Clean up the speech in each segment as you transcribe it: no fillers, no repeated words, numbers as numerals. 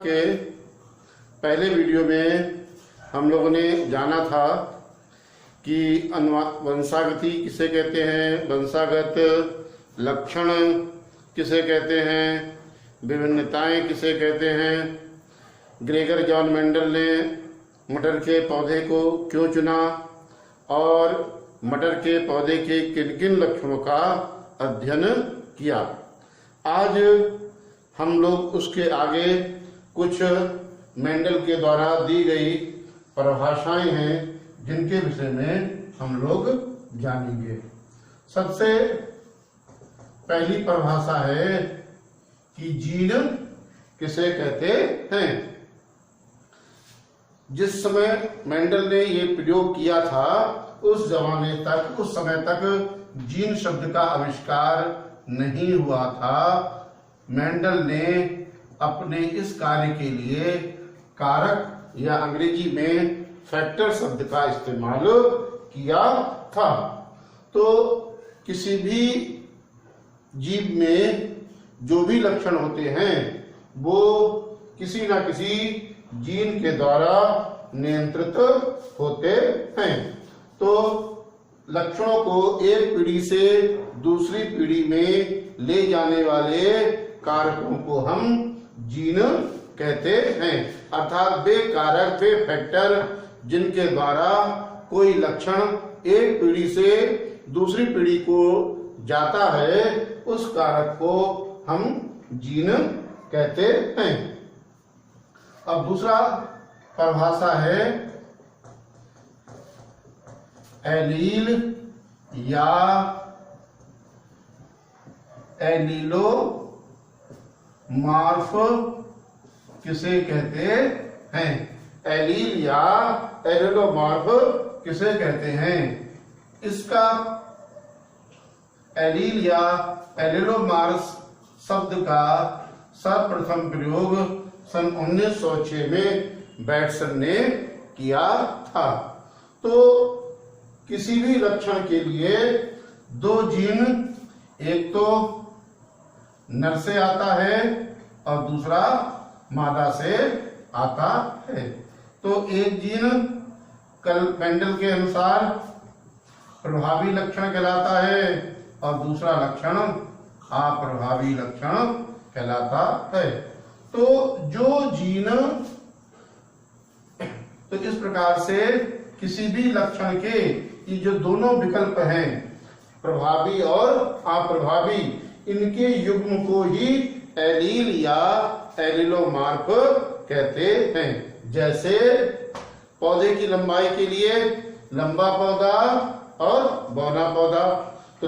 के पहले वीडियो में हम लोगों ने जाना था कि वंशागति किसे कहते हैं, वंशागत लक्षण किसे कहते हैं, विभिन्नताएं किसे कहते हैं। ग्रेगर जॉन मेंडल ने मटर के पौधे को क्यों चुना और मटर के पौधे के किन किन लक्षणों का अध्ययन किया। आज हम लोग उसके आगे कुछ मेंडल के द्वारा दी गई परिभाषाएं हैं जिनके विषय में हम लोग जानेंगे। सबसे पहली परिभाषा है कि जीन किसे कहते हैं। जिस समय मेंडल ने ये प्रयोग किया था उस समय तक जीन शब्द का आविष्कार नहीं हुआ था। मेंडल ने अपने इस कार्य के लिए कारक या अंग्रेजी में फैक्टर शब्द का इस्तेमाल किया था। तो किसी भी जीव में जो भी लक्षण होते हैं वो किसी न किसी जीन के द्वारा नियंत्रित होते हैं। तो लक्षणों को एक पीढ़ी से दूसरी पीढ़ी में ले जाने वाले कारकों को हम जीन कहते हैं। अर्थात वे कारक, वे फैक्टर जिनके द्वारा कोई लक्षण एक पीढ़ी से दूसरी पीढ़ी को जाता है, उस कारक को हम जीन कहते हैं। अब दूसरा परिभाषा है एलील या एलीलो मार्फ किसे कहते हैं। एलील या एलिलोमार्फ किसे कहते हैं। इसका एलील या एलिलोमार्फ शब्द का सर्वप्रथम प्रयोग सन 1906 में बैटसन ने किया था। तो किसी भी लक्षण के लिए दो जीन, एक तो नर से आता है और दूसरा मादा से आता है। तो एक जीन मेंडल के अनुसार प्रभावी लक्षण कहलाता है और दूसरा लक्षण अप्रभावी लक्षण कहलाता है। तो जो जीन, तो इस प्रकार से किसी भी लक्षण के ये जो दोनों विकल्प हैं, प्रभावी और अप्रभावी, इनके युग्म को ही एलील या एलिलोमार्फ कहते हैं। जैसे पौधे की लंबाई के लिए लंबा पौधा और बौना पौधा, तो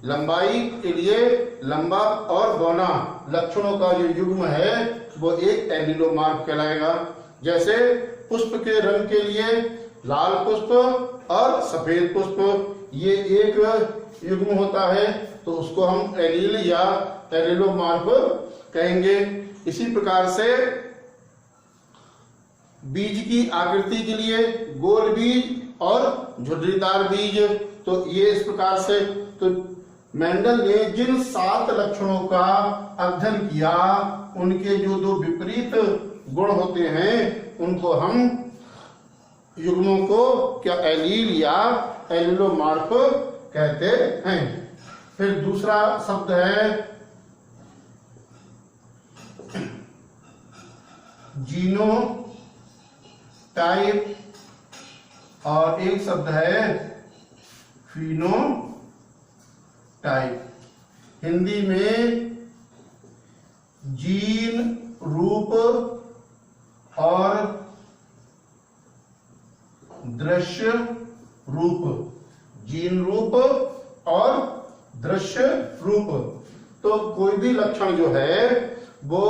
लंबाई के लिए लंबा और बौना लक्षणों का जो युग्म है वो एक एलिलोमार्फ कहलाएगा। जैसे पुष्प के रंग के लिए लाल पुष्प और सफेद पुष्प, ये एक युग्म होता है, तो उसको हम एलील या एलिलोमार्फ कहेंगे। इसी प्रकार से बीज की आकृति के लिए गोल बीज और झुर्रीदार बीज, तो ये इस प्रकार से। तो मेंडल ने जिन 7 लक्षणों का अध्ययन किया, उनके जो दो विपरीत गुण होते हैं उनको हम युग्मों को क्या एलील या एलिलोमार्फ कहते हैं। फिर दूसरा शब्द है जीनो टाइप और एक शब्द है फिनो टाइप। हिंदी में जीन रूप और दृश्य रूप, जीन रूप और दृश्य रूप। तो कोई भी लक्षण जो है वो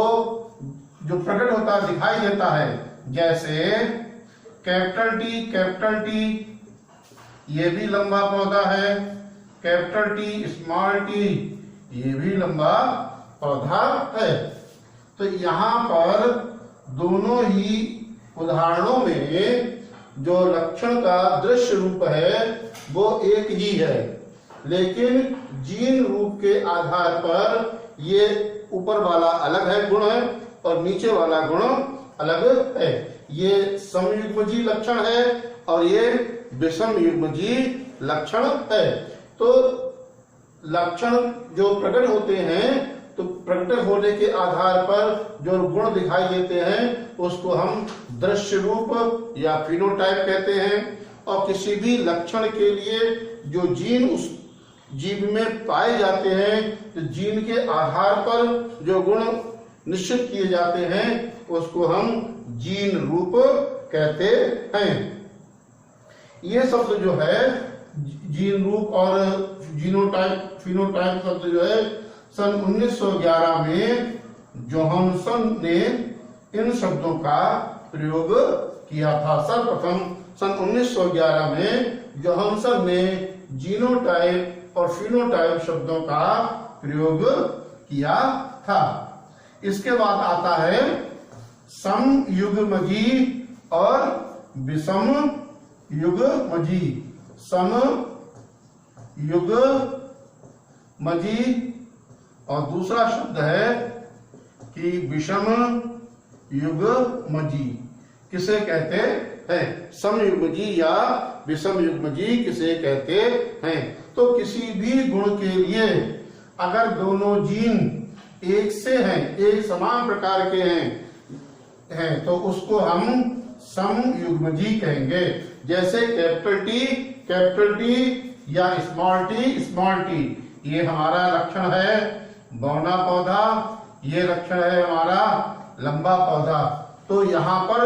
जो प्रकट होता है, दिखाई देता है, जैसे कैपिटल टी ये भी लंबा पौधा है, कैपिटल टी स्मॉल टी ये भी लंबा पौधा है। तो यहाँ पर दोनों ही उदाहरणों में जो लक्षण का दृश्य रूप है वो एक ही है, लेकिन जीन रूप के आधार पर ये ऊपर वाला अलग है गुण है और नीचे वाला गुण अलग है। ये समयुग्मजी लक्षण है और ये विषमयुग्मजी लक्षण है। तो लक्षण जो प्रकट होते हैं तो प्रकट होने के आधार पर जो गुण दिखाई देते हैं उसको हम दृश्य रूप या फिनोटाइप कहते हैं। और किसी भी लक्षण के लिए जो जीन उस जीव में पाए जाते हैं तो जीन के आधार पर जो गुण निश्चित किए जाते हैं उसको हम जीन रूप कहते हैं। ये शब्द जो है जीन रूप और जीनोटाइप फिनोटाइप शब्द जो है सन 1911 में जोहानसन ने इन शब्दों का प्रयोग किया था। सर्वप्रथम सन 1911 में जोहानसन ने जीनोटाइप और फिनोटाइप शब्दों का प्रयोग किया था। इसके बाद आता है समयुग्मजी और विषमयुग्मजी। समयुग्मजी और दूसरा शब्द है कि विषमयुग्मजी। किसे कहते हैं? समयुग्मजी या विषमयुग्मजी किसे कहते हैं? तो किसी भी गुण के लिए अगर दोनों जीन एक से हैं, एक समान प्रकार के हैं तो उसको हम समयुग्मजी कहेंगे। जैसे कैपिटल टी या स्मॉल टी ये हमारा लक्षण है बौना पौधा, ये लक्षण है हमारा लंबा पौधा। तो यहाँ पर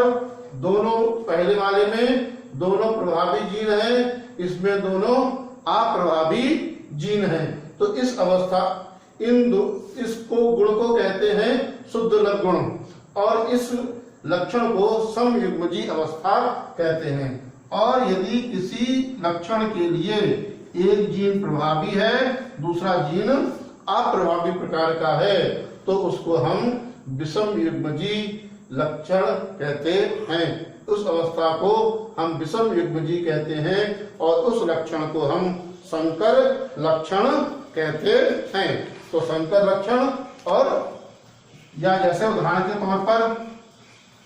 दोनों पहले वाले में दोनों प्रभावी जीन हैं, इसमें दोनों अप्रभावी जीन हैं। तो इस अवस्था इसको गुण को कहते हैं शुद्ध लक्षण और इस लक्षण को समयुग्मजी अवस्था कहते हैं। और यदि किसी लक्षण के लिए एक जीन प्रभावी है दूसरा जीन अप्रभावी प्रकार का है तो उसको हम विषमयुग्मजी लक्षण कहते हैं। उस अवस्था को हम विषमयुग्मजी कहते हैं और उस लक्षण को हम संकर लक्षण कहते हैं। तो संकर लक्षण और या जैसे उदाहरण के तौर पर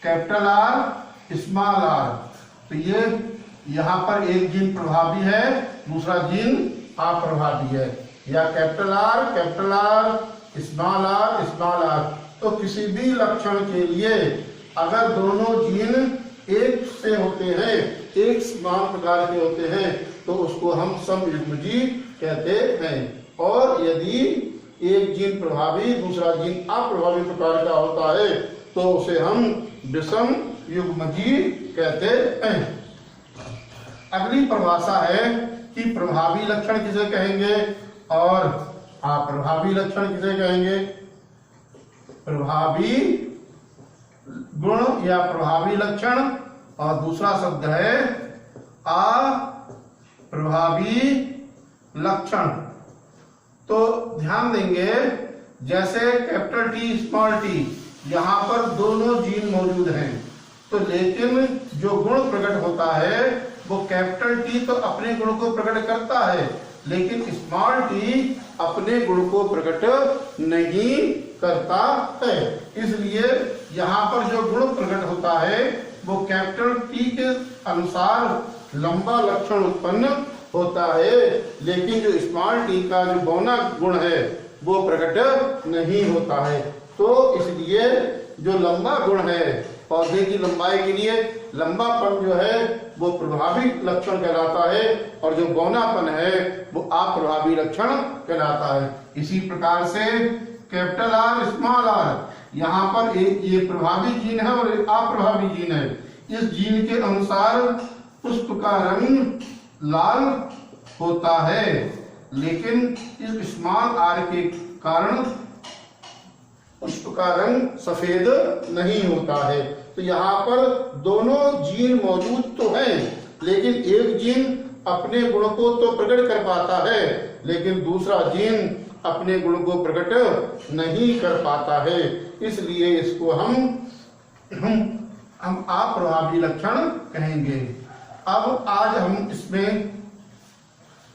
कैपिटल आर स्मॉल आर, तो ये यहाँ पर एक जीन प्रभावी है दूसरा जीन अप्रभावी है। या कैपिटल आर स्मॉल आर। तो किसी भी लक्षण के लिए अगर दोनों जीन एक से होते हैं, एक समान प्रकार के होते हैं तो उसको हम समयुग्मजी कहते हैं। और यदि एक जीन प्रभावी दूसरा जीन अप्रभावी प्रकार का होता है तो उसे हम विषमयुग्मजी कहते हैं। अगली परिभाषा है कि प्रभावी लक्षण किसे कहेंगे और अप्रभावी लक्षण किसे कहेंगे। प्रभावी गुण या प्रभावी लक्षण और दूसरा शब्द है अप्रभावी लक्षण। तो ध्यान देंगे जैसे कैपिटल टी स्मॉल टी यहाँ पर दोनों जीन मौजूद हैं तो लेकिन जो गुण प्रकट होता है वो कैपिटल टी तो अपने गुण को प्रकट करता है लेकिन स्मॉल टी अपने गुण को प्रकट नहीं करता है। इसलिए यहाँ पर जो गुण प्रकट होता है वो कैपिटल टी के अनुसार लंबा लक्षण उत्पन्न होता है लेकिन जो स्मॉल टी का जो बौना गुण है वो प्रकट नहीं होता है। तो इसलिए जो लंबा गुण है पौधे की लंबाई के लिए लंबापन जो है वो प्रभावी लक्षण कहलाता है और जो बौनापन है वो अप्रभावी लक्षण कहलाता है। इसी प्रकार से कैपिटल आर स्मॉल आर यहाँ पर एक ये प्रभावी जीन है और एक अप्रभावी जीन है। इस जीन के अनुसार पुष्प का रंग लाल होता है लेकिन इस स्मॉल आर के कारण पुष्प का रंग सफेद नहीं होता है। तो यहाँ पर दोनों जीन मौजूद तो हैं लेकिन एक जीन अपने गुण को तो प्रकट कर पाता है लेकिन दूसरा जीन अपने गुण को प्रकट नहीं कर पाता है। इसलिए इसको हम अप्रभावी लक्षण कहेंगे। अब आज हम इसमें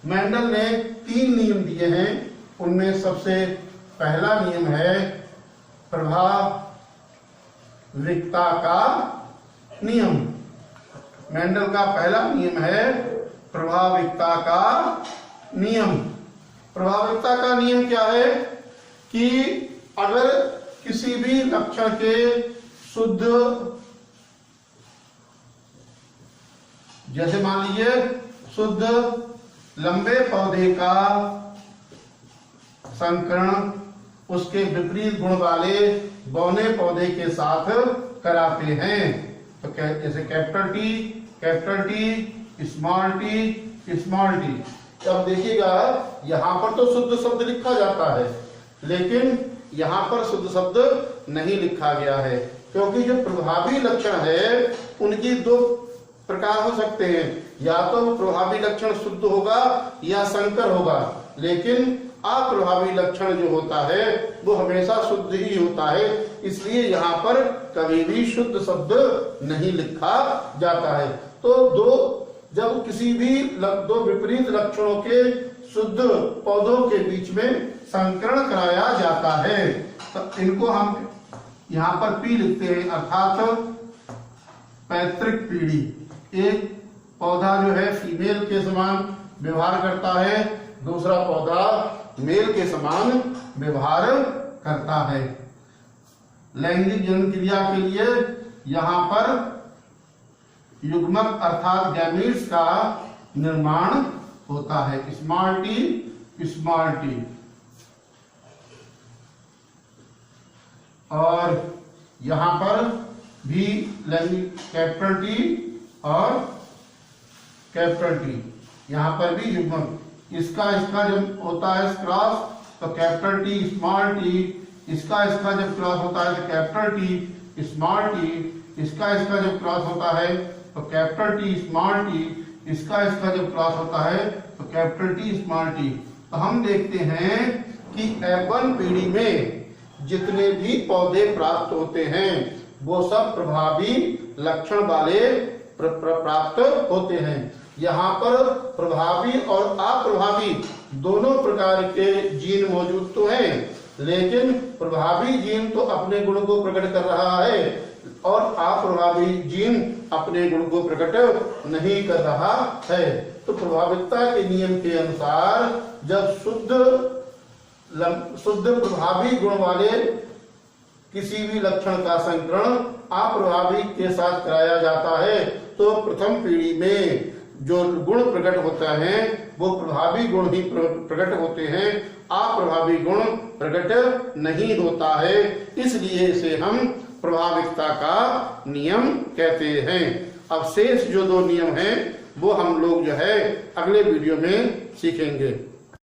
मेंडल ने 3 नियम दिए हैं। उनमें सबसे पहला नियम है प्रभाविकता का नियम। मेंडल का पहला नियम है प्रभाविकता का नियम। प्रभाविकता का नियम क्या है कि अगर किसी भी लक्षण के शुद्ध, जैसे मान लीजिए शुद्ध लंबे पौधे का संकरण उसके विपरीत गुण वाले बौने पौधे के साथ कराते हैं, तो जैसे कैपिटल टी, स्मॉल टी। अब देखिएगा यहां पर तो शुद्ध शब्द लिखा जाता है, लेकिन यहां पर शुद्ध शब्द नहीं लिखा गया है, क्योंकि जो प्रभावी लक्षण है उनकी दो प्रकार हो सकते हैं, या तो प्रभावी लक्षण शुद्ध होगा या संकर होगा, लेकिन अप्रभावी लक्षण जो होता है वो हमेशा शुद्ध ही होता है। इसलिए यहाँ पर कभी भी शुद्ध शब्द नहीं लिखा जाता है। तो जब किसी भी दो विपरीत लक्षणों के शुद्ध पौधों के बीच में संकरण कराया जाता है, तो इनको हम यहाँ पर पी लिखते हैं, अर्थात पैतृक पीढ़ी। एक पौधा जो है फीमेल के समान व्यवहार करता है, दूसरा पौधा मेल के समान व्यवहार करता है। लैंगिक जन्म क्रिया के लिए यहाँ पर युग्मक अर्थात गैमीट्स का निर्माण होता है, स्मॉल टी। और यहाँ पर भी लैंगिक कैपिटल टी और कैपिटल टी, यहाँ पर भी युग्मक। इसका जब होता है क्रॉस तो कैपिटल टी स्मॉल टी, इसका जब क्रॉस होता है तो कैपिटल टी स्मॉल टी, इसका जब क्रॉस होता है तो कैपिटल टी स्मॉल टी, इसका जब क्रॉस होता है तो कैपिटल टी स्मॉल टी। तो हम देखते हैं कि F1 पीढ़ी में जितने भी पौधे प्राप्त होते हैं वो सब प्रभावी लक्षण वाले प्राप्त होते हैं। यहाँ पर प्रभावी और अप्रभावी दोनों प्रकार के जीन मौजूद तो हैं, लेकिन प्रभावी जीन तो अपने गुण को प्रकट कर रहा है और अप्रभावी जीन अपने गुण को प्रकट नहीं कर रहा है। तो प्रभाविकता के नियम के अनुसार जब शुद्ध प्रभावी गुण वाले किसी भी लक्षण का संकरण अप्रभावी के साथ कराया जाता है, तो प्रथम पीढ़ी में जो गुण प्रकट होता है वो प्रभावी गुण ही प्रकट होते हैं, अप्रभावी गुण प्रकट नहीं होता है। इसलिए इसे हम प्रभाविकता का नियम कहते हैं। अब शेष जो दो नियम हैं वो हम लोग जो है अगले वीडियो में सीखेंगे।